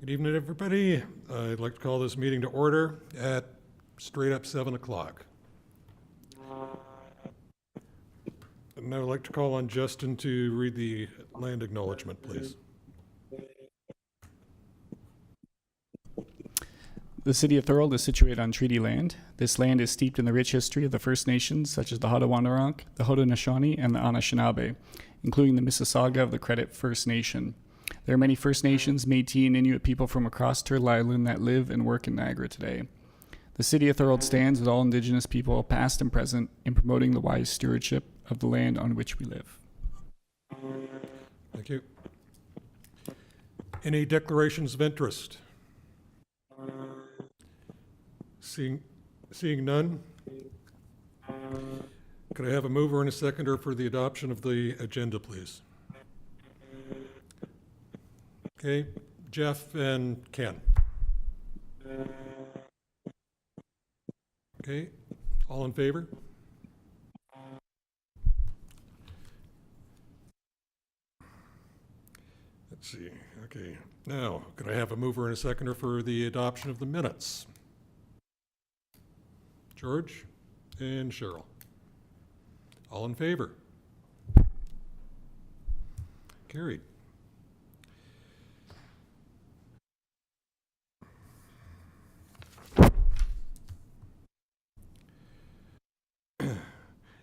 Good evening, everybody. I'd like to call this meeting to order at straight up 7 o'clock. And I would like to call on Justin to read the land acknowledgement, please. The city of Thorold is situated on treaty land. This land is steeped in the rich history of the First Nations, such as the Haudenosaunee, the Haudenosaunee, and the Anishinaabe, including the Mississauga of the Credit First Nation. There are many First Nations, Métis, and Inuit people from across Turtle Island that live and work in Niagara today. The city of Thorold stands with all Indigenous people, past and present, in promoting the wise stewardship of the land on which we live. Thank you. Any declarations of interest? Seeing none, could I have a mover and a seconder for the adoption of the agenda, please? Okay, Jeff and Ken. Okay, all in favor? Let's see, okay. Now, could I have a mover and a seconder for the adoption of the minutes? George and Cheryl. All in favor? Carried.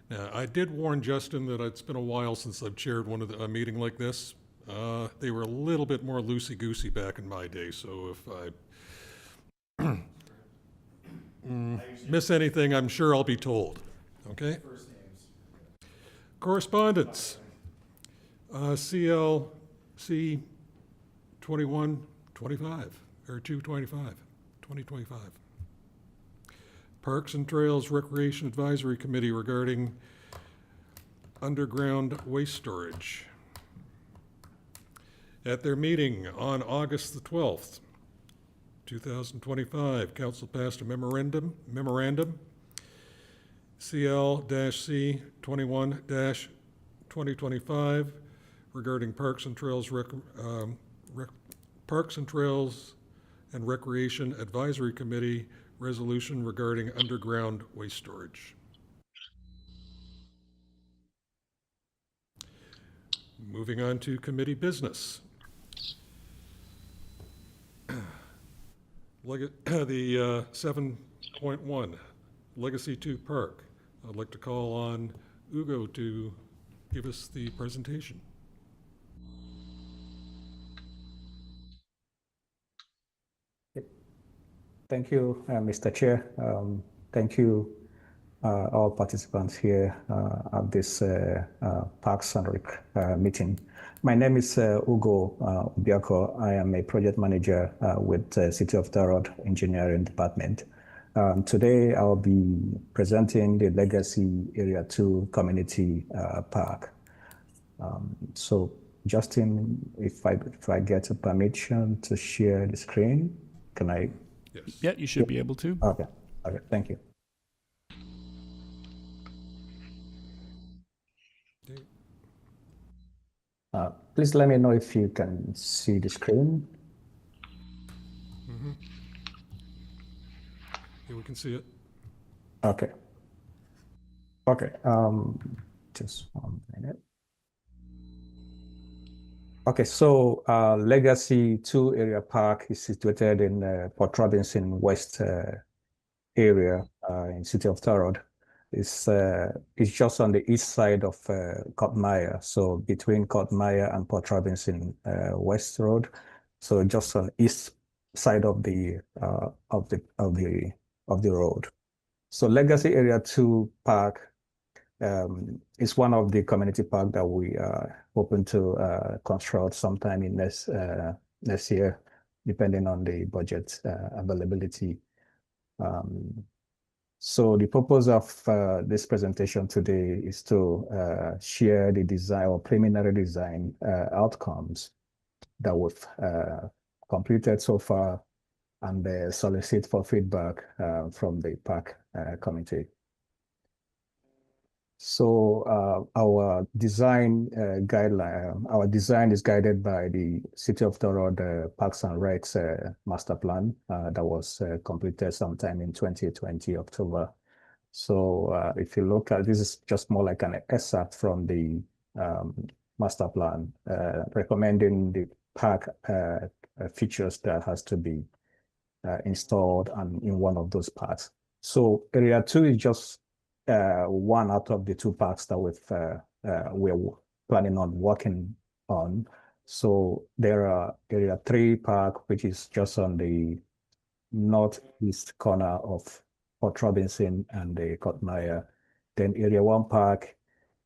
Now, I did warn Justin that it's been a while since I've chaired a meeting like this. They were a little bit more loosey-goosey back in my day, so if I miss anything, I'm sure I'll be told. Okay? First names. Correspondence. CLC 2125, or 2025. Parks and Trails Recreation Advisory Committee regarding underground waste storage. At their meeting on August the 12th, 2025, Council passed a memorandum CL-C 21-2025 regarding Parks and Trails and Recreation Advisory Committee resolution regarding underground waste storage. Moving on to committee business. The 7.1 Legacy 2 Park. I'd like to call on Ugo to give us the presentation. Thank you, Mr. Chair. Thank you, all participants here at this Parks and Rec meeting. My name is Ugo Biako. I am a project manager with City of Thorold Engineering Department. Today, I'll be presenting the Legacy Area 2 Community Park. So, Justin, if I get a permission to share the screen, can I? Yes. Yeah, you should be able to. Okay, thank you. Please let me know if you can see the screen. Mm-hmm. Yeah, we can see it. Okay. Just 1 minute. Okay, so Legacy 2 Area Park is situated in Port Robinson West area in City of Thorold. It's just on the east side of Cottmire, so between Cottmire and Port Robinson West Road. So just on east side of the road. So Legacy Area 2 Park is one of the community parks that we are hoping to construct sometime in next year, depending on the budget availability. So the purpose of this presentation today is to share the design or preliminary design outcomes that we've completed so far and solicit for feedback from the park committee. So our design our design is guided by the City of Thorold Parks and Recs master plan that was completed sometime in 2020 October. So if you look at this, is just more like an excerpt from the master plan recommending the park features that has to be installed and in one of those parks. So area 2 is just one out of the 2 parks that we're planning on working on. So there are area 3 park, which is just on the northeast corner of Port Robinson and the Kotmaya. Then area 1 park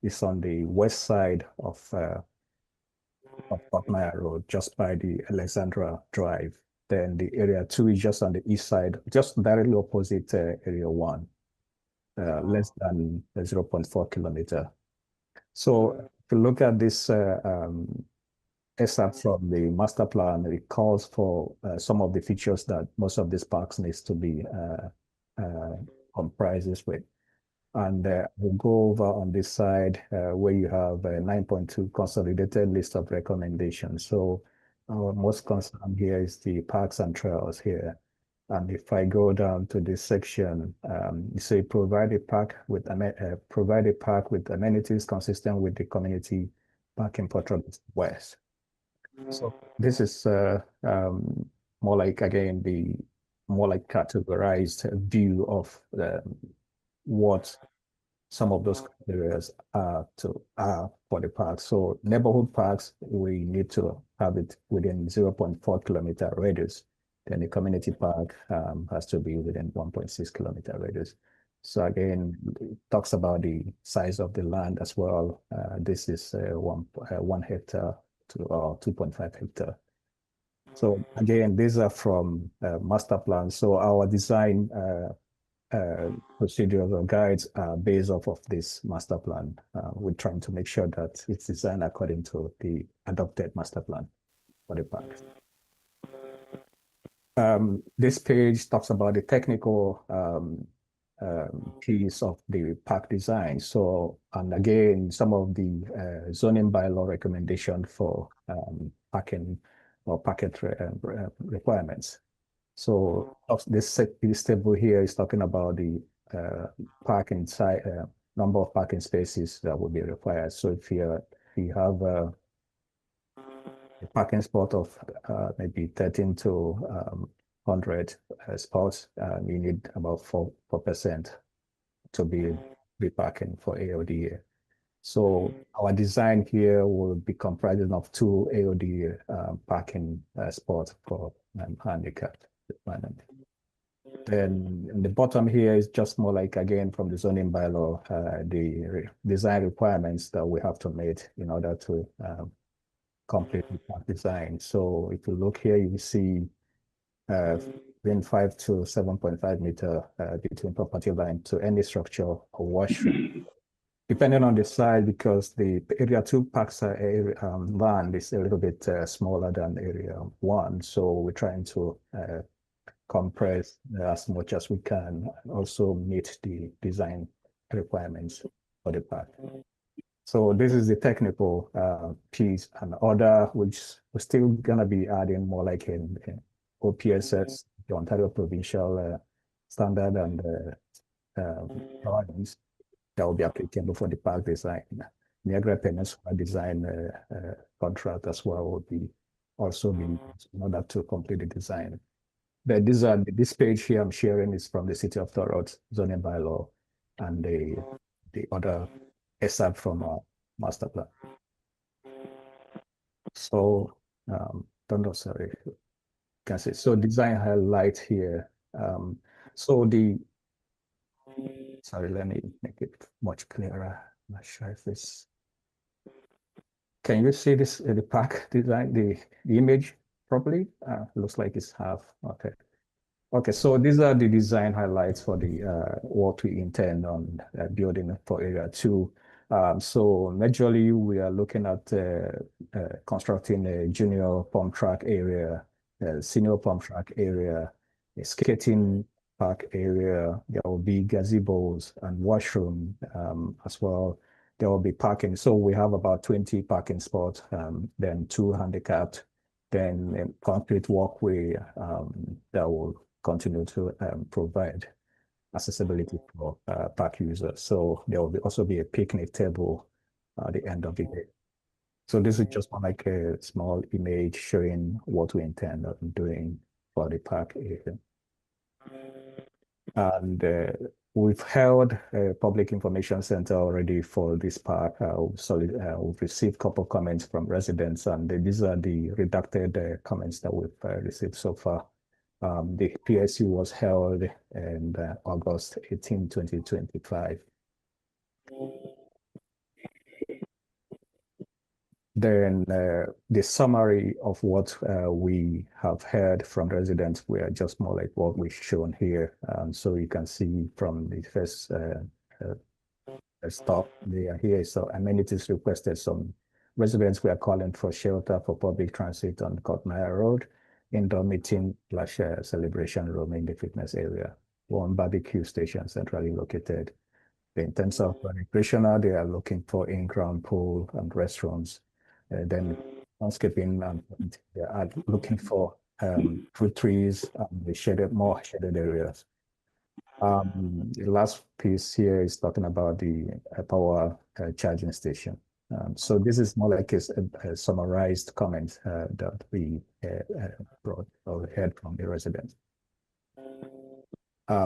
is on the west side of Kotmaya Road, just by the Alexandra Drive. Then the area 2 is just on the east side, just directly opposite area 1, less than 0.4 kilometer. So if you look at this excerpt from the master plan, it calls for some of the features that most of these parks needs to be comprises with. And we'll go over on this side where you have a 9.2 consolidated list of recommendations. So our most concern here is the parks and trails here. And if I go down to this section, you say provide a park with amenities consistent with the community park in Port Robinson West. So this is more like, again, the more like categorized view of what some of those areas are for the park. So neighborhood parks, we need to have it within 0.4 kilometer radius. Then the community park has to be within 1.6 kilometer radius. So again, it talks about the size of the land as well. This is 1 hectare to 2.5 hectare. So again, these are from master plan. So our design procedures or guides are based off of this master plan. We're trying to make sure that it's designed according to the adopted master plan for the park. This page talks about the technical piece of the park design. So, and again, some of the zoning bylaw recommendation for parking or parking requirements. So this table here is talking about the parking site, number of parking spaces that will be required. So if you have a parking spot of maybe 13 to 100 spots, you need about 4% to be parking for AODA. So our design here will be comprising of 2 AODA parking spots for handicapped requirement. Then in the bottom here is just more like, again, from the zoning bylaw, the design requirements that we have to meet in order to complete the park design. So if you look here, you see within 5 to 7.5 meter between property line to any structure or washroom. Depending on the size, because the area 2 parks land is a little bit smaller than area 1. So we're trying to compress as much as we can, and also meet the design requirements for the park. So this is the technical piece, and other, which we're still gonna be adding more like in OPSS, the Ontario Provincial Standard and drawings that will be applicable for the park design. Niagara Peninsula design contract as well will be also be in order to complete the design. But this page here I'm sharing is from the City of Thorold zoning bylaw and the other excerpt from our master plan. So don't know, sorry, can see. So design highlight here. Sorry, let me make it much clearer. I'm not sure if this. Can you see this the park design, the image properly? Looks like it's half. Okay. Okay, so these are the design highlights for the what we intend on building for area 2. So majorly we are looking at constructing a junior pump track area, senior pump track area, a skating park area. There will be gazebos and washroom as well. There will be parking. So we have about 20 parking spots, then 2 handicapped, then a concrete walkway that will continue to provide accessibility for park users. So there will also be a picnic table at the end of the day. So this is just like a small image showing what we intend on doing for the park area. And we've held a public information center already for this park. We've received a couple of comments from residents, and these are the redacted comments that we've received so far. The PSU was held in August 18, 2025. Then the summary of what we have heard from residents were just more like what we've shown here. So you can see from the first stop there here. So amenities requested. Some residents were calling for shelter for public transit on Kotmaya Road, indoor meeting / celebration room in the fitness area, one barbecue station centrally located. In terms of recreational, they are looking for in-ground pool and restrooms. Then landscaping, they are looking for fruit trees and the more shaded areas. The last piece here is talking about the power charging station. So this is more like a summarized comment that we brought or heard from the residents.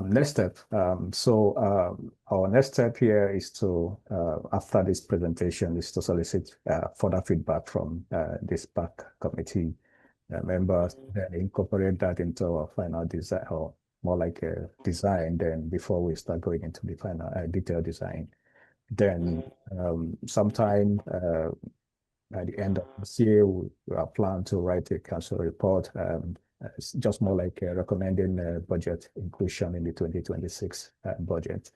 Next step. Our next step here is to, after this presentation, is to solicit further feedback from this park committee members, then incorporate that into our final design, or more like a design, then before we start going into the final detailed design. Then sometime at the end of this year, we are planning to write a council report. It's just more like recommending budget inclusion in the 2026 budget.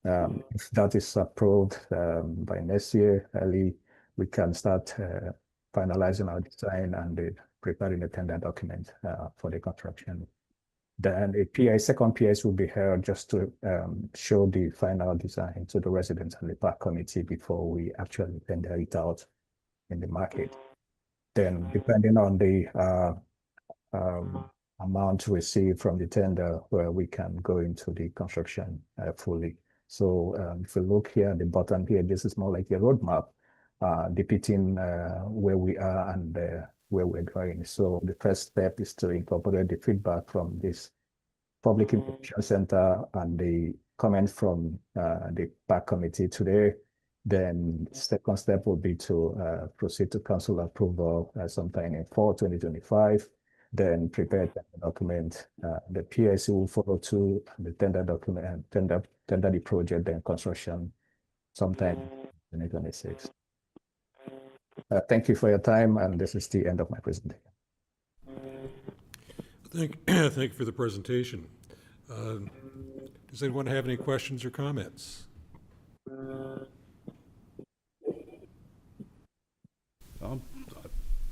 If that is approved by next year, early, we can start finalizing our design and preparing a tender document for the construction. Then a second PIS will be held just to show the final design to the residents and the park committee before we actually tender it out in the market. Then, depending on the amount received from the tender, where we can go into the construction fully. So if you look here at the bottom here, this is more like a roadmap depicting where we are and where we're going. So the first step is to incorporate the feedback from this public information center and the comments from the park committee today. Then second step will be to proceed to council approval sometime in fall 2025. Then prepare the document. The PIC will follow to the tender document, tender the project, then construction sometime in 2026. Thank you for your time, and this is the end of my presentation. Thank you for the presentation. Does anyone have any questions or comments?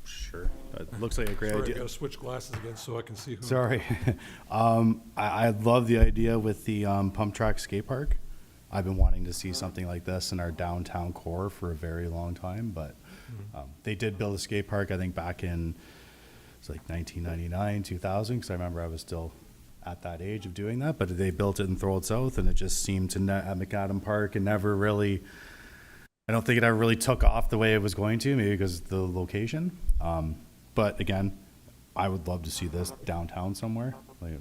Sure. It looks like a great Sorry, idea. I gotta switch glasses again so I can see who. Sorry. I love the idea with the pump track skate park. I've been wanting to see something like this in our downtown core for a very long time, but they did build a skate park, I think back in, it's like 1999, 2000, because I remember I was still at that age of doing that, but they built it in Thorold South, and it just seemed to, at McAdam Park, and never really, I don't think it ever really took off the way it was going to, maybe because of the location. But again, I would love to see this downtown somewhere. Like,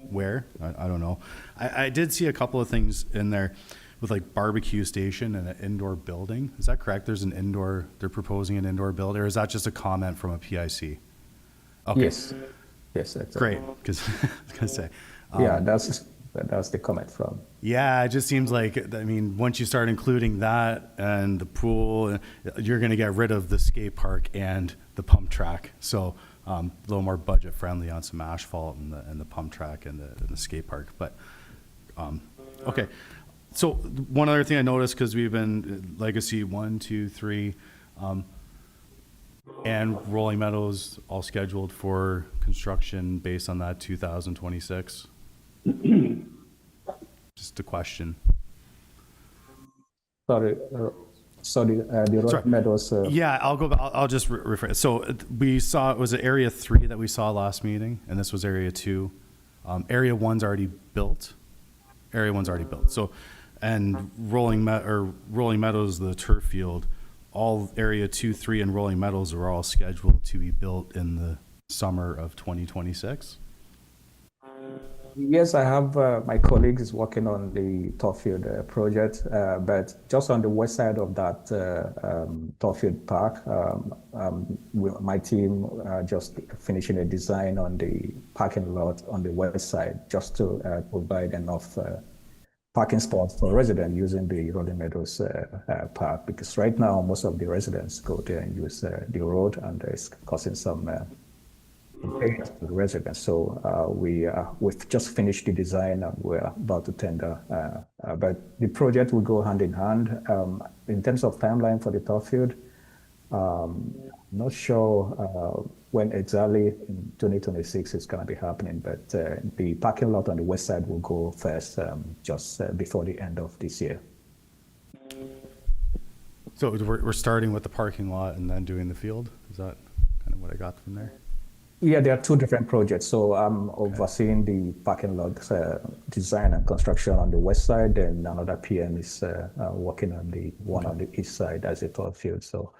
where? I don't know. I did see a couple of things in there with like barbecue station and an indoor building. Is that correct? There's an indoor, they're proposing an indoor building, or is that just a comment from a PIC? Okay. Yes. Yes. Great. Because I was going to say. Yeah, that's the comment from. Yeah, it just seems like, I mean, once you start including that and the pool, you're going to get rid of the skate park and the pump track. So a little more budget friendly on some asphalt and the pump track and the skate park. But okay. So one other thing I noticed, because we've been Legacy 1, 2, 3, and Rolling Meadows all scheduled for construction based on that 2026 Just a question. Sorry, the Sorry. Road Meadows. Yeah, I'll go. I'll just rephrase. So we saw it was Area 3 that we saw last meeting, and this was Area 2. Area 1's already built. Area 1's already built. So, and Rolling Meadows, the turf field, all Area 2, 3, and Rolling Meadows are all scheduled to be built in the summer of 2026. Yes, I have my colleagues is working on the Torfield project, but just on the west side of that Torfield Park, my team just finishing a design on the parking lot on the west side, just to provide enough parking spots for residents using the Rolling Meadows Park, because right now most of the residents go there and use the road, and it's causing some to the residents. So we've just finished the design and we're about to tender. But the project will go hand in hand. In terms of timeline for the Torfield, not sure when exactly in 2026 it's going to be happening, but the parking lot on the west side will go first, just before the end of this year. So we're starting with the parking lot and then doing the field. Is that kind of what I got from there? Yeah, there are two different projects. So I'm overseeing the parking lot design and construction on the west side, and another PM is working on the one on the east side as a third field. So,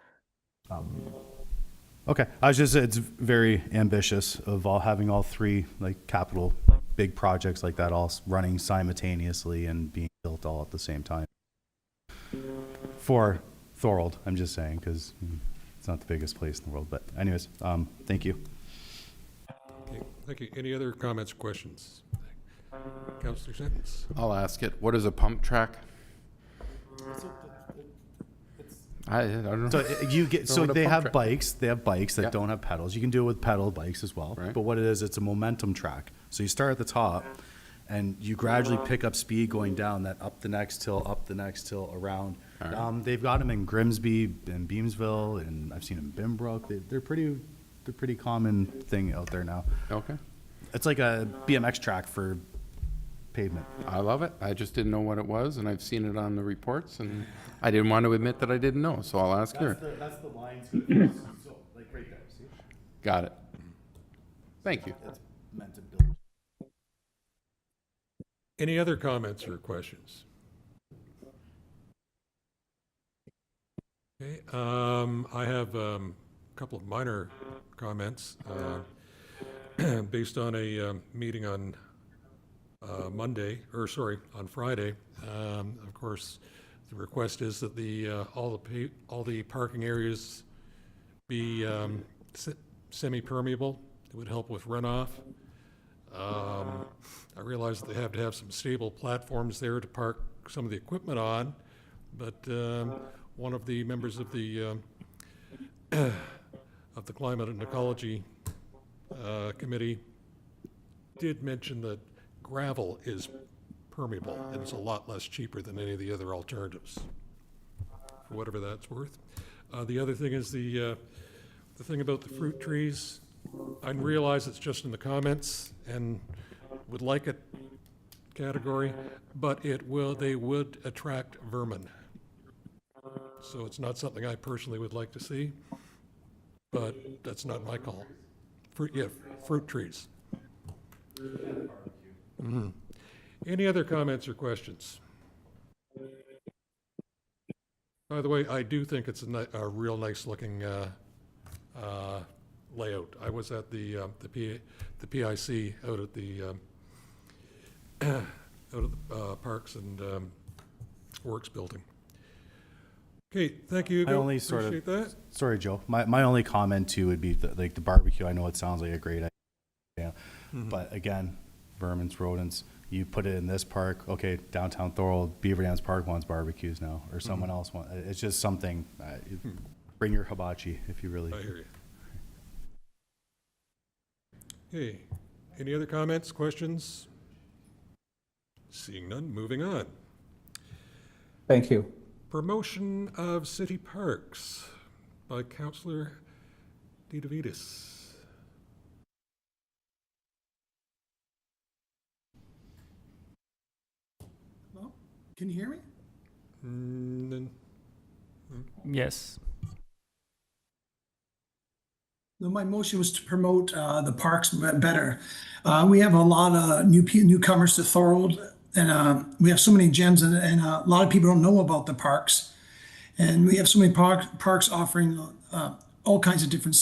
Okay, it's very ambitious of having all three like capital big projects like that all running simultaneously and being built all at the same time. For Thorold, I'm just saying, because it's not the biggest place in the world. But anyways, thank you. Okay, thank you. Any other comments or questions? Councillor Sentence. I'll ask it. What is a pump track? I don't know. So they have track. bikes. They have bikes that Yeah. don't have pedals. You can do it with pedal bikes as well. Right. But what it is, it's a momentum track. So you start at the top, and you gradually pick up speed going down that up the next hill, around. All right. They've got them in Grimsby and Beamsville, and I've seen them in Bimbrook. They're pretty common thing out there now. Okay. It's like a BMX track for pavement. I love it. I just didn't know what it was, and I've seen it on the reports, and I didn't want to admit that I didn't know, so I'll ask her. That's the line so like right there. See? Got it. Thank you. It's meant to build. Any other comments or questions? Okay, I have a couple of minor comments based on a meeting on on Friday. Of course, the request is that all the parking areas be semi-permeable. It would help with runoff. I realize that they have to have some stable platforms there to park some of the equipment on, but one of the members of the Climate and Ecology Committee did mention that gravel is permeable and it's a lot less cheaper than any of the other alternatives, for whatever that's worth. The other thing is the thing about the fruit trees. I realize it's just in the comments and would like it category, but they would attract vermin. So it's not something I personally would like to see, but that's not my call. Fruit trees. Mm-hmm. Any other comments or questions? By the way, I do think it's a real nice looking layout. I was at the PIC out at the Parks and Works building. Okay, thank you, Hugo. Appreciate that. Sorry, Joe. My only comment too would be like the barbecue. I know it sounds like a great idea, but again, vermin's, rodents. You put it in this park. Okay, downtown Thorold, Beaver Dams Park wants barbecues now, or someone else wants. It's just something. Bring your hibachi if you really. I hear you. Okay, any other comments, questions? Seeing none, moving on. thank you. Promotion of city parks by Councillor DeDevitis. Can you hear me? Mm, Yes. No, my motion was to promote the parks better. We have a lot of newcomers to Thorold, and we have so many gems, and a lot of people don't know about the parks. And we have so many parks offering all kinds of different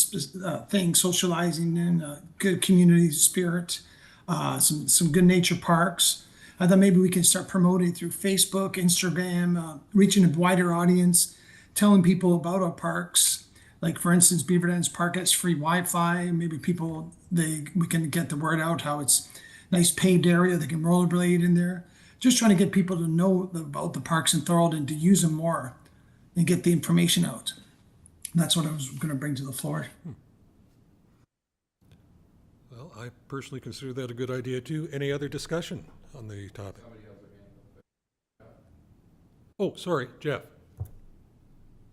things, socializing and good community spirit, some good nature parks. I thought maybe we can start promoting through Facebook, Instagram, reaching a wider audience, telling people about our parks. Like for instance, Beaver Dams Park has free Wi-Fi. Maybe we can get the word out how it's nice paved area. They can rollerblade in there. Just trying to get people to know about the parks in Thorold and to use them more and get the information out. That's what I was going to bring to the floor. Well, I personally consider that a good idea too. Any other discussion on the topic? Oh, sorry, Jeff.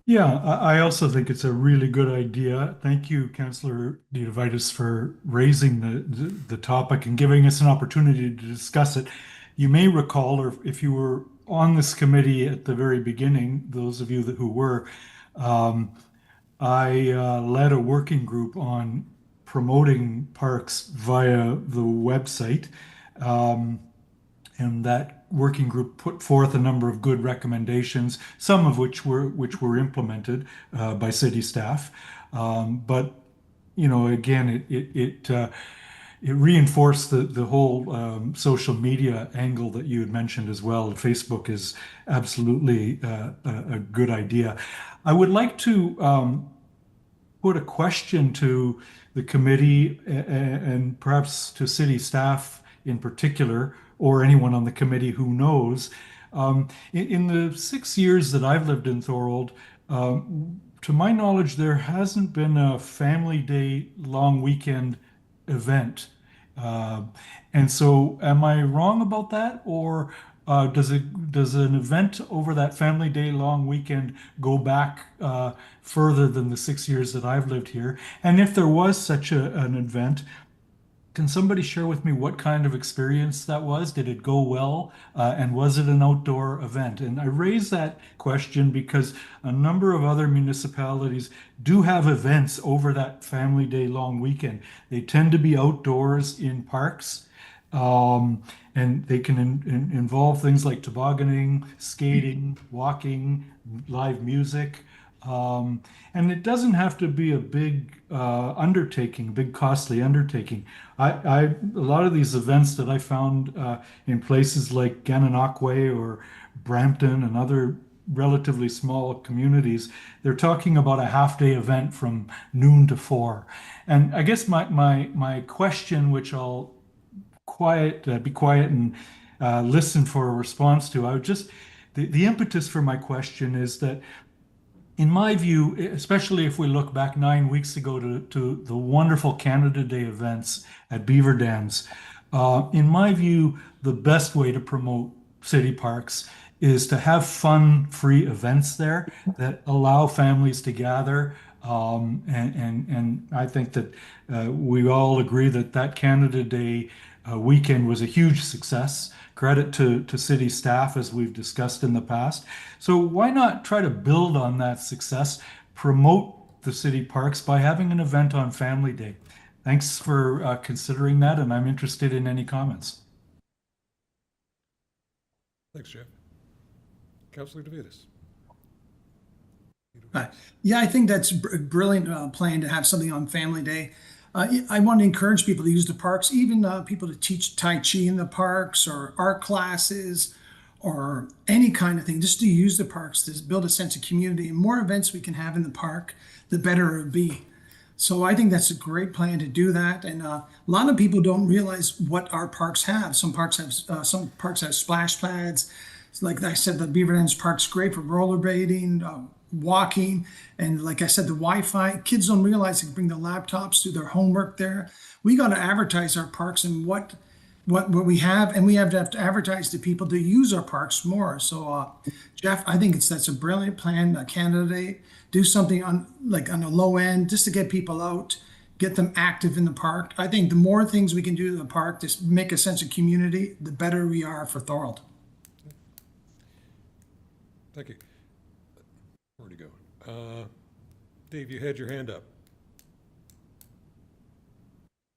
Yeah, I also think it's a really good idea. Thank you, Councillor Diovitis, for raising the topic and giving us an opportunity to discuss it. You may recall, or if you were on this committee at the very beginning, those of you who were, I led a working group on promoting parks via the website. And that working group put forth a number of good recommendations, some of which were implemented by city staff. But you know, again, it reinforced the whole social media angle that you had mentioned as well. Facebook is absolutely a good idea. I would like to put a question to the committee and perhaps to city staff in particular, or anyone on the committee who knows. In the 6 years that I've lived in Thorold, to my knowledge, there hasn't been a Family Day long weekend event. And so am I wrong about that? Or does an event over that Family Day long weekend go back further than the 6 years that I've lived here? And if there was such an event, can somebody share with me what kind of experience that was? Did it go well? And was it an outdoor event? And I raise that question because a number of other municipalities do have events over that Family Day long weekend. They tend to be outdoors in parks. And they can involve things like tobogganing, skating, walking, live music. And it doesn't have to be a big undertaking, big costly undertaking. A lot of these events that I found in places like Gananoque or Brampton and other relatively small communities, they're talking about a half-day event from noon to 4. And I guess my question, which I'll be quiet and listen for a response to, the impetus for my question is that, in my view, especially if we look back 9 weeks ago to the wonderful Canada Day events at Beaver Dams, in my view, the best way to promote city parks is to have fun, free events there that allow families to gather. And I think that we all agree that Canada Day weekend was a huge success. Credit to city staff, as we've discussed in the past. So why not try to build on that success, promote the city parks by having an event on Family Day? Thanks for considering that, and I'm interested in any comments. Thanks, Jeff. Councillor DeVitis. Yeah, I think that's a brilliant plan to have something on Family Day. I want to encourage people to use the parks, even people to teach Tai Chi in the parks or art classes or any kind of thing, just to use the parks to build a sense of community. And more events we can have in the park, the better it would be. So I think that's a great plan to do that. And a lot of people don't realize what our parks have. Some parks have splash pads. Like I said, the Beaver Dams Park's great for rollerblading, walking, and like I said, the Wi-Fi. Kids don't realize they can bring their laptops, do their homework there. We got to advertise our parks and what we have, and we have to advertise to people to use our parks more. So, Jeff, I think that's a brilliant plan. Canada Day, do something on a low end just to get people out, get them active in the park. I think the more things we can do in the park to make a sense of community, the better we are for Thorold. Thank you. Where'd he go? Dave, you had your hand up.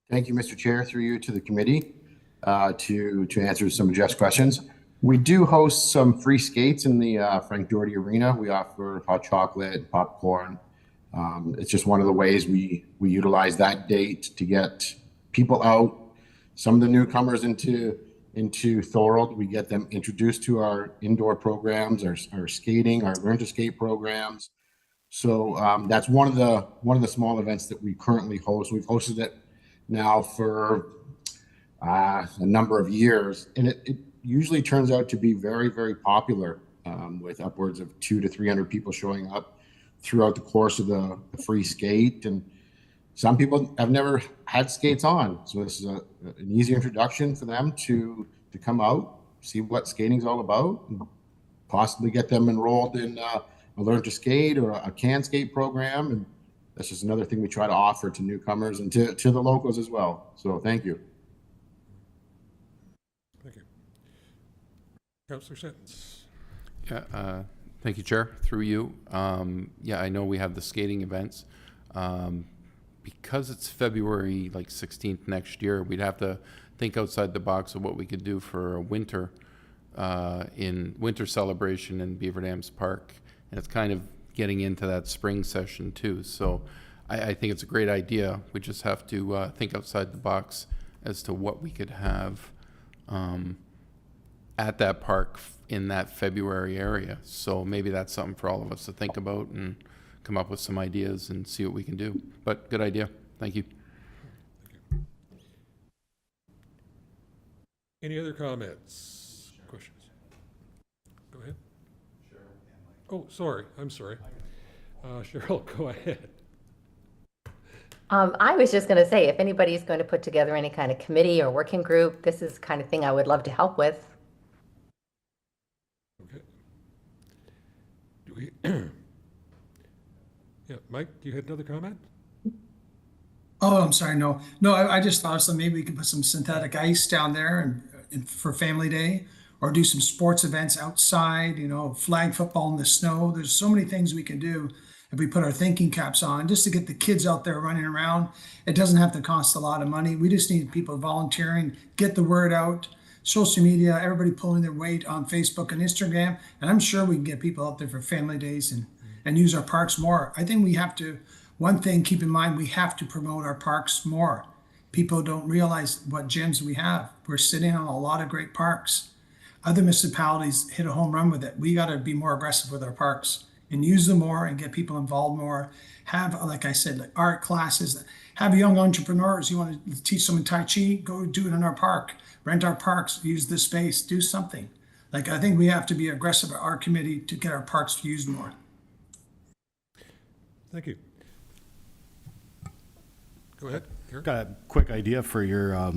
Thank you, Mr. Chair, through you to the committee to answer some of Jeff's questions. We do host some free skates in the Frank Doherty Arena. We offer hot chocolate, popcorn. It's just one of the ways we utilize that date to get people out. Some of the newcomers into Thorold, we get them introduced to our indoor programs, our skating, our learn to skate programs. So that's one of the small events that we currently host. We've hosted it now for a number of years, and it usually turns out to be very, very popular, with upwards of 200 to 300 people showing up throughout the course of the free skate. And some people have never had skates on, so this is an easy introduction for them to come out, see what skating's all about, and possibly get them enrolled in a learn to skate or a can skate program. And that's just another thing we try to offer to newcomers and to the locals as well. So thank you. Thank you. Councillor Sentence. Yeah, thank you, Chair, through you. Yeah, I know we have the skating events. Because it's February like 16th next year, we'd have to think outside the box of what we could do for a winter celebration in Beaver Dams Park. And it's kind of getting into that spring session too. So I think it's a great idea. We just have to think outside the box as to what we could have at that park in that February area. So maybe that's something for all of us to think about and come up with some ideas and see what we can do. But good idea. Thank you. Any other comments, questions? Go ahead. Oh, sorry, I'm sorry. Cheryl, go ahead. I was just going to say, if anybody's going to put together any kind of committee or working group, this is the kind of thing I would love to help with. Okay. Do we? Yeah, Mike, you had another comment? Oh, I'm sorry. No, I just thought so maybe we could put some synthetic ice down there and for Family Day, or do some sports events outside, flag football in the snow. There's so many things we can do if we put our thinking caps on just to get the kids out there running around. It doesn't have to cost a lot of money. We just need people volunteering, get the word out, social media, everybody pulling their weight on Facebook and Instagram. And I'm sure we can get people out there for family days and use our parks more. I think we have to, one thing, keep in mind, we have to promote our parks more. People don't realize what gems we have. We're sitting on a lot of great parks. Other municipalities hit a home run with it. We got to be more aggressive with our parks and use them more and get people involved more. Have, like I said, like art classes. Have young entrepreneurs. You want to teach someone Tai Chi? Go do it in our park. Rent our parks. Use the space. Do something. Like, I think we have to be aggressive at our committee to get our parks used more. Thank you. Go ahead. Eric. Got a quick idea for your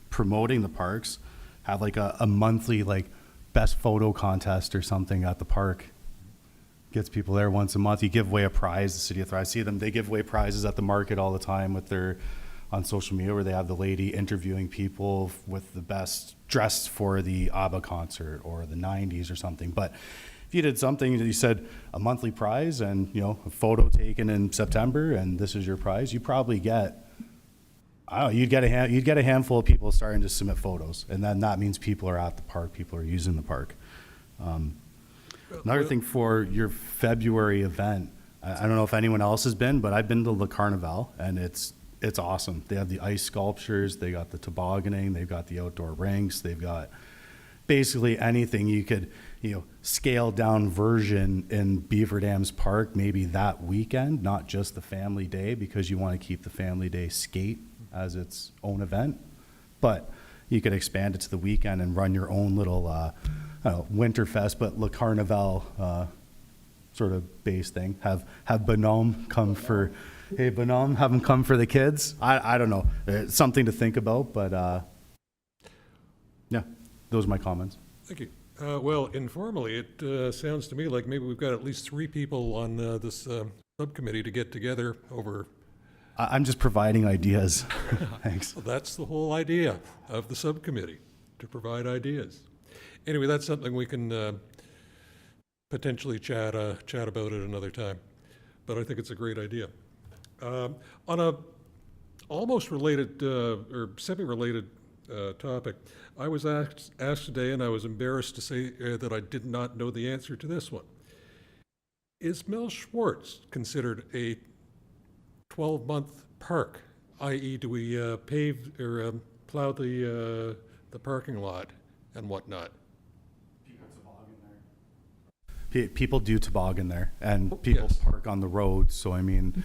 promoting the parks. Have like a monthly like best photo contest or something at the park. Gets people there once a month. You give away a prize. The city of Thorold, I see them. They give away prizes at the market all the time with their on social media, where they have the lady interviewing people with the best dressed for the ABBA concert or the 90s or something. But if you did something that you said a monthly prize and a photo taken in September and this is your prize, you probably get. You'd get a handful of people starting to submit photos, and then that means people are at the park, people are using the park. Another thing for your February event, I don't know if anyone else has been, but I've been to Le Carnival, and it's awesome. They have the ice sculptures, they got the tobogganing, they've got the outdoor rinks, they've got basically anything you could, scale down version in Beaver Dams Park, maybe that weekend, not just the family day, because you want to keep the family day skate as its own event, but you could expand it to the weekend and run your own little, Winterfest, but Le Carnival sort of base thing. Have Bonhomme come for, hey Bonhomme, have him come for the kids. I don't know, it's something to think about, but yeah, those are my comments. Thank you. Well, informally, it sounds to me like maybe we've got at least 3 people on this subcommittee to get together over. I'm just providing ideas. Thanks. Well, that's the whole idea of the subcommittee, to provide ideas. Anyway, that's something we can potentially chat about it another time. But I think it's a great idea. On a almost related or semi-related topic, I was asked today, and I was embarrassed to say that I did not know the answer to this one. Is Mel Schwartz considered a 12-month park? I.e., do we pave or plow the parking lot and whatnot? People do toboggan there, and people Yes. park on the road. So I mean,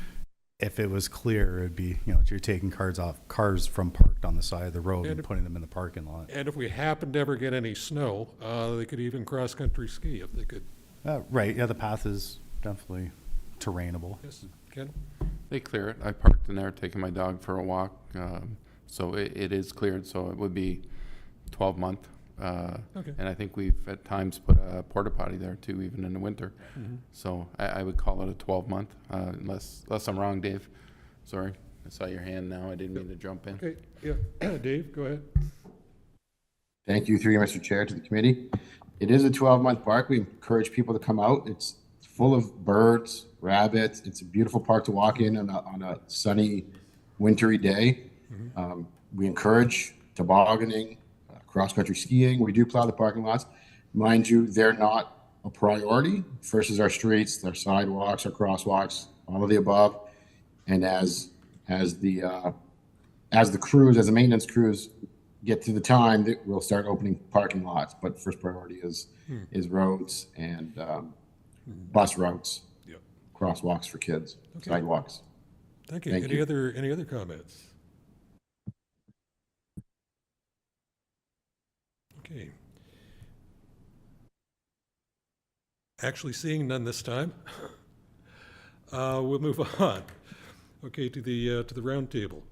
if it was clear, it'd be, you know, you're taking cars from parked on the side of the road and if- putting them in the parking lot. And if we happen to ever get any snow, they could even cross-country ski if they could. Right, yeah, the path is definitely terrainable. Yes, Ken? They clear it. I parked in there taking my dog for a walk. So it is cleared, so it would be 12-month. Okay. And I think we've at times put a porta potty there too, even in the winter. So I would call it a 12-month, unless I'm wrong, Dave. Sorry, I saw your hand now. I didn't mean to jump in. Okay, yeah. Dave, go ahead. Thank you, through you, Mr. Chair, to the committee. It is a 12-month park. We encourage people to come out. It's full of birds, rabbits. It's a beautiful park to walk in on a sunny, wintry day. We encourage tobogganing, cross-country skiing. We do plow the parking lots. Mind you, they're not a priority. First is our streets, our sidewalks, our crosswalks, all of the above. And as the maintenance crews get to the time, that we'll start opening parking lots. But first priority is roads and bus routes, Yep. crosswalks for kids, Okay. sidewalks. Thank you. Thank Any you. other comments? Okay. Actually seeing none this time, we'll move on. Okay, to the round table.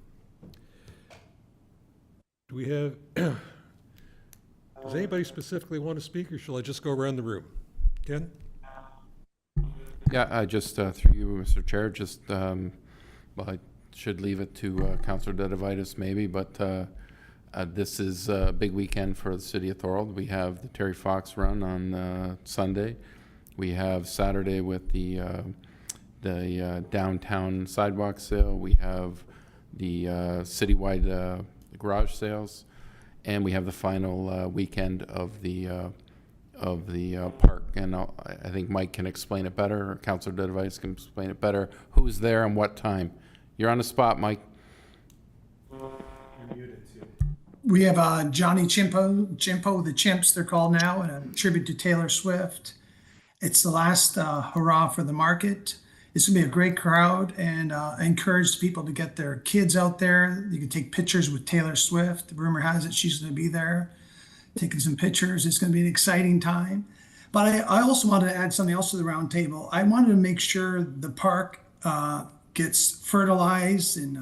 Do we have, does anybody specifically want to speak, or shall I just go around the room? Ken? Yeah, just through you, Mr. Chair, just, well, I should leave it to Councillor Dedivitis maybe, but this is a big weekend for the city of Thorold. We have the Terry Fox Run on Sunday. We have Saturday with the downtown sidewalk sale. We have the citywide garage sales, and we have the final weekend of the park. And I think Mike can explain it better, or Councillor Dedivitis can explain it better. Who's there and what time? You're on the spot, Mike. We have Johnny Chimpo, the Chimps they're called now, and a tribute to Taylor Swift. It's the last hurrah for the market. It's gonna be a great crowd, and I encourage people to get their kids out there. You can take pictures with Taylor Swift. The rumor has it she's gonna be there, taking some pictures. It's gonna be an exciting time. But I also wanted to add something else to the round table. I wanted to make sure the park gets fertilized and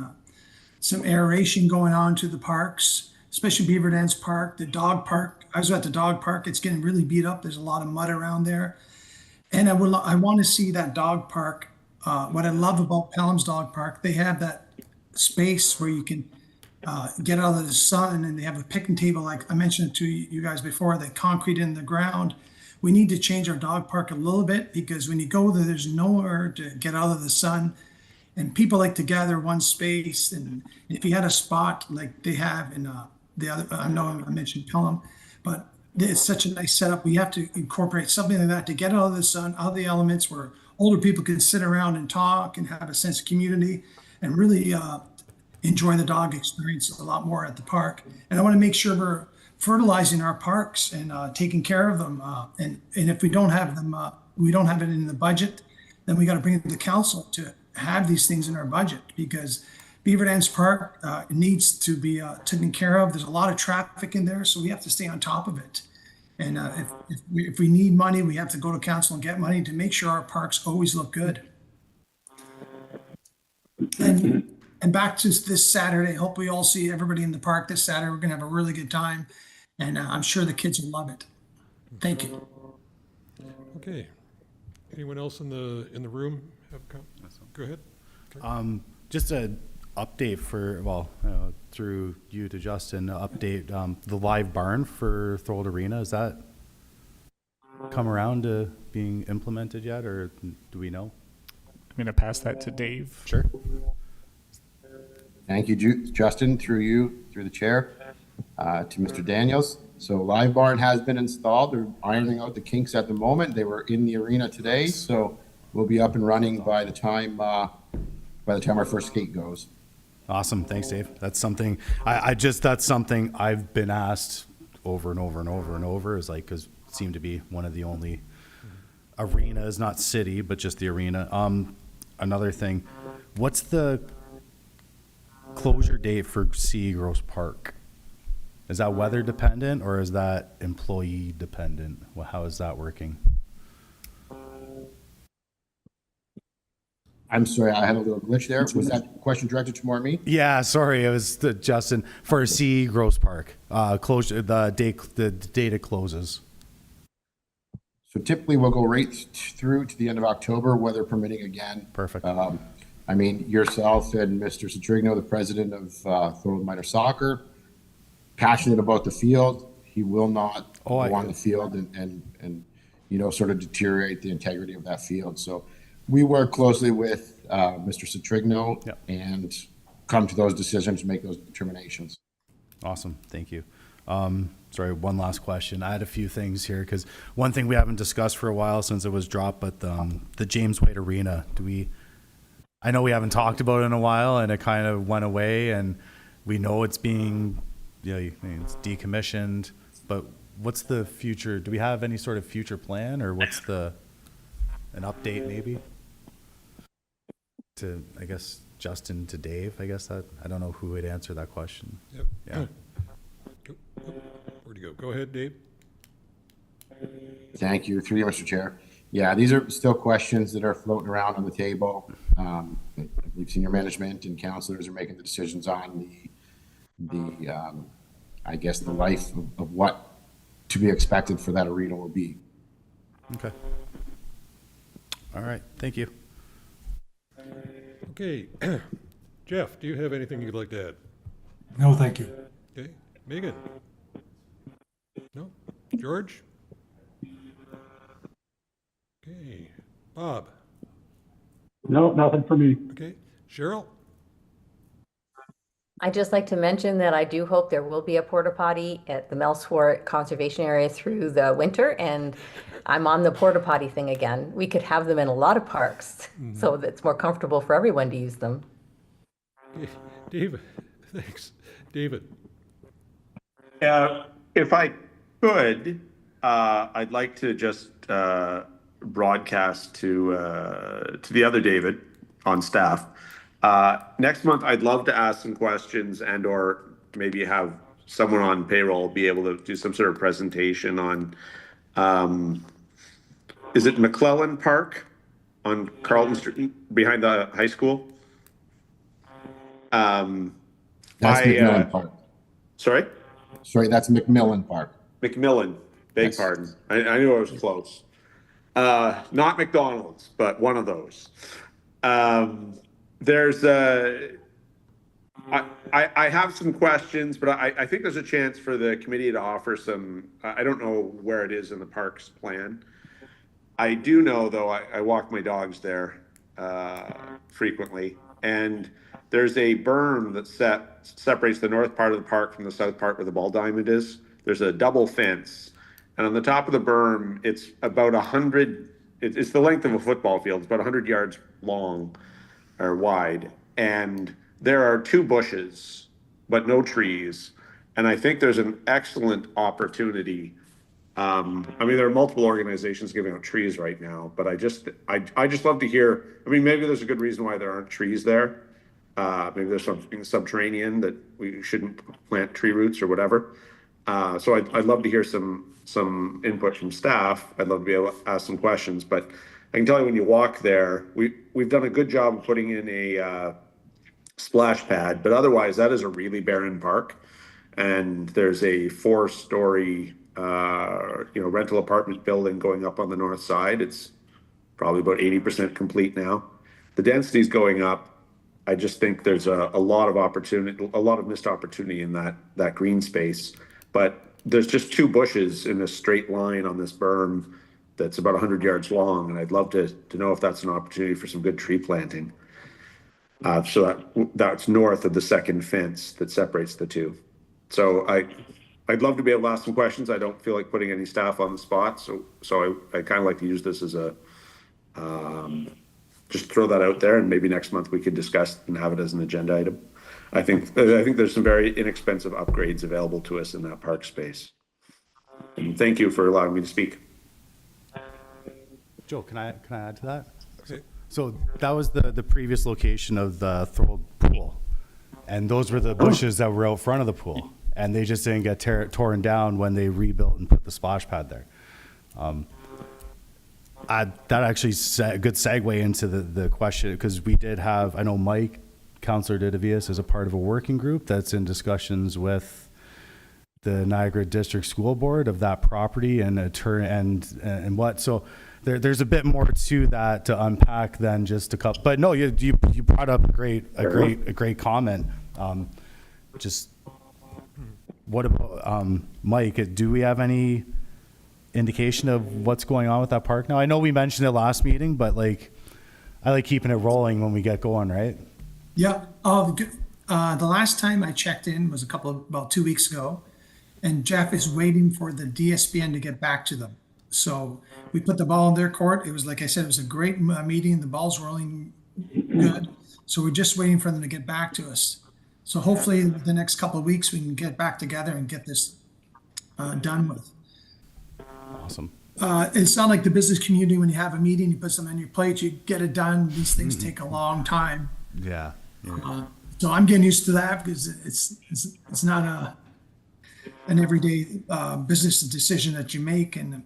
some aeration going on to the parks, especially Beaver Dance Park, the dog park. I was at the dog park. It's getting really beat up. There's a lot of mud around there. And I want to see that dog park. What I love about Pelham's Dog Park, they have that space where you can get out of the sun, and they have a picnic table, like I mentioned to you guys before, the concrete in the ground. We need to change our dog park a little bit, because when you go there, there's nowhere to get out of the sun. And people like to gather one space. And if you had a spot like they have in the other, I know I mentioned Pelham, but it's such a nice setup. We have to incorporate something like that to get out of the sun, out of the elements, where older people can sit around and talk and have a sense of community and really enjoy the dog experience a lot more at the park. And I want to make sure we're fertilizing our parks and taking care of them. And if we don't have them, we don't have it in the budget, then we got to bring it to the council to have these things in our budget, because Beaver Dance Park needs to be taken care of. There's a lot of traffic in there, so we have to stay on top of it. And if we need money, we have to go to council and get money to make sure our parks always look good. And back to this Saturday, hope we all see everybody in the park this Saturday. We're gonna have a really good time, and I'm sure the kids will love it. Thank you. Okay. Anyone else in the room have comments? Go ahead. Just an update for, well, through you to Justin, update the live barn for Thorold Arena. Is that come around to being implemented yet, or do we know? I'm going to pass that to Dave. Sure. Thank you, Justin, through the chair, to Mr. Daniels. So Live Barn has been installed. They're ironing out the kinks at the moment. They were in the arena today, so we'll be up and running by the time our first skate goes. Awesome. Thanks, Dave. That's something that's something I've been asked over and over and over and over, is like, because it seemed to be one of the only arenas, not city, but just the arena. Another thing, what's the closure date for C. Gross Park? Is that weather dependent or is that employee dependent? Well, how is that working? I'm sorry, I had a little glitch there. Was that question directed to more me? Yeah, sorry, it was Justin for C. Gross Park closure. The date it closes. So typically we'll go right through to the end of October, weather permitting again. Perfect. I mean, yourself and Mr. Citrigno, the president of Thorold Minor Soccer, passionate about the field. He will not go on the field and sort of deteriorate the integrity of that field. So we work closely with Mr. Citrigno and come to those decisions, make those determinations. Awesome. Thank you. Sorry, one last question. I had a few things here because one thing we haven't discussed for a while since it was dropped, but the James White Arena, I know we haven't talked about it in a while and it kind of went away and we know it's being, it's decommissioned, but what's the future? Do we have any sort of future plan or what's an update maybe? To, I guess, Justin to Dave, I guess I don't know who would answer that question. Yep. Yeah. Where'd you go? Go ahead, Dave. Thank you. Through you, Mr. Chair. Yeah, these are still questions that are floating around on the table. We've senior management and counselors are making the decisions on I guess, the life of what to be expected for that arena will be. Okay. All right. Thank you. Okay. Jeff, do you have anything you'd like to add? No, thank you. Okay. Megan? No? George? Okay. Bob? No, nothing for me. Okay. Cheryl? I'd just like to mention that I do hope there will be a porta potty at the Melswart Conservation Area through the winter, and I'm on the porta potty thing again. We could have them in a lot of parks, so that it's more comfortable for everyone to use them. Okay. David? Thanks. David? If I could, I'd like to just broadcast to the other David on staff. Next month, I'd love to ask some questions or maybe have someone on payroll be able to do some sort of presentation on, is it McClellan Park on Carlton Street behind the high school? That's McMillan Park. Sorry? Sorry, that's McMillan Park. McMillan, beg pardon. I knew I was close. Not McDonald's, but one of those. I have some questions, but I think there's a chance for the committee to offer some, I don't know where it is in the parks plan. I do know, though, I walk my dogs there frequently, and there's a berm that separates the north part of the park from the south part where the ball diamond is. There's a double fence, and on the top of the berm, it's about 100, it's the length of a football field. It's about 100 yards long or wide, and there are 2 bushes, but no trees. And I think there's an excellent opportunity. I mean, there are multiple organizations giving out trees right now, but I just love to hear. I mean, maybe there's a good reason why there aren't trees there. Maybe there's something subterranean that we shouldn't plant tree roots or whatever. So I'd love to hear some input from staff. I'd love to be able to ask some questions, but I can tell you when you walk there, we've done a good job of putting in a splash pad, but otherwise that is a really barren park. And there's a 4-story, rental apartment building going up on the north side. It's probably about 80% complete now. The density's going up. I just think there's a lot of opportunity, a lot of missed opportunity in that green space. But there's just 2 bushes in a straight line on this berm that's about 100 yards long, and I'd love to know if that's an opportunity for some good tree planting. So that's north of the second fence that separates the two. So I'd love to be able to ask some questions. I don't feel like putting any staff on the spot, so I kind of like to use this as a just throw that out there, and maybe next month we could discuss and have it as an agenda item. I think there's some very inexpensive upgrades available to us in that park space. And thank you for allowing me to speak. Joe, can I add to that? Okay. So that was the previous location of the Thorold pool. And those were the bushes that were out front of the pool. And they just didn't get torn down when they rebuilt and put the splash pad there. That actually a good segue into the question, because we did have, I know Mike, Councillor Didavias, is a part of a working group that's in discussions with the Niagara District School Board of that property and and what. So there's a bit more to that to unpack than just a couple. But no, you brought up a great comment. Just what about Mike? Do we have any indication of what's going on with that park now? I know we mentioned it last meeting, but like I like keeping it rolling when we get going, right? Yeah. The last time I checked in was about 2 weeks ago, and Jeff is waiting for the DSBN to get back to them. So we put the ball in their court. It was, like I said, it was a great meeting. The ball's rolling good. So we're just waiting for them to get back to us. So hopefully the next couple of weeks we can get back together and get this done with. Awesome. It's not like the business community when you have a meeting, you put something on your plate, you get it done. These things take a long time. Yeah. So I'm getting used to that because it's not an everyday business decision that you make. And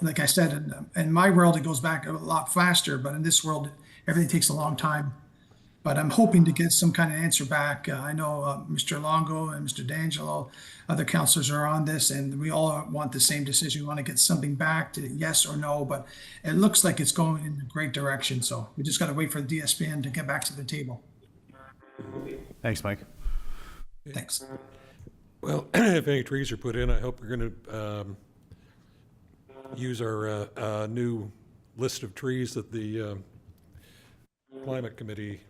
like I said, in my world, it goes back a lot faster, but in this world, everything takes a long time. But I'm hoping to get some kind of answer back. I know Mr. Longo and Mr. D'Angelo, other councillors are on this, and we all want the same decision. We want to get something back to yes or no, but it looks like it's going in a great direction. So we just got to wait for the DSBN to get back to the table. Thanks, Mike. Thanks. Well, if any trees are put in, I hope we're going to use our new list of trees that the Climate Committee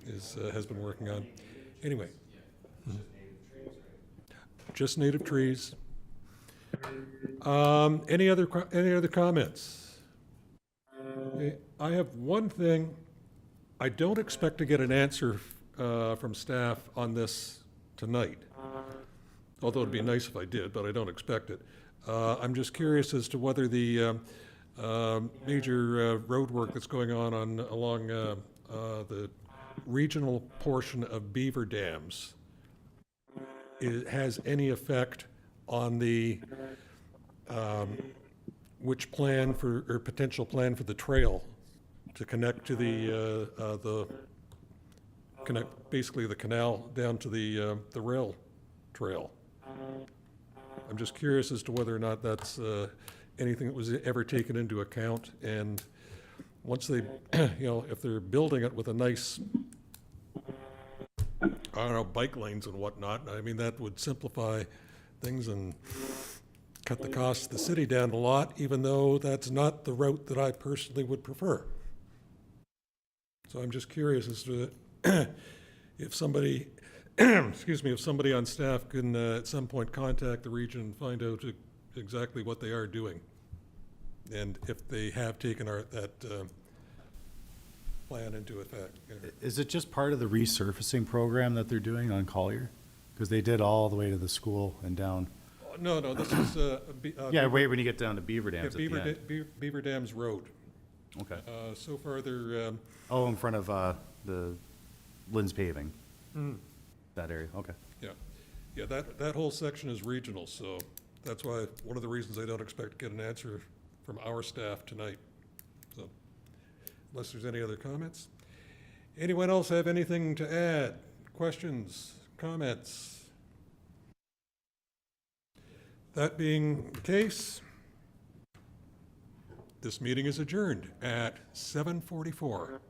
has been working on. Anyway. Just native trees. Any other comments? I have one thing. I don't expect to get an answer from staff on this tonight. Although it'd be nice if I did, but I don't expect it. I'm just curious as to whether the major road work that's going on along the regional portion of Beaver Dams has any effect on the which plan for or potential plan for the trail to connect to the basically the canal down to the rail trail. I'm just curious as to whether or not that's anything that was ever taken into account, and once they, if they're building it with a nice, I don't know, bike lanes and whatnot, I mean, that would simplify things and cut the cost of the city down a lot, even though that's not the route that I personally would prefer. So I'm just curious as to if somebody, excuse me, if somebody on staff can at some point contact the region and find out exactly what they are doing, and if they have taken that plan into effect. Is it just part of the resurfacing program that they're doing on Collier? Because they did all the way to the school and down. No, this is Yeah, wait, when you get down to Beaver Dams at the end. Beaver Dams Road. Okay. So far they're Oh, in front of the Lynn's Paving. That area, okay. yeah, that whole section is regional, so that's why one of the reasons I don't expect to get an answer from our staff tonight. So unless there's any other comments. Anyone else have anything to add? Questions, comments? That being the case, this meeting is adjourned at 7:44.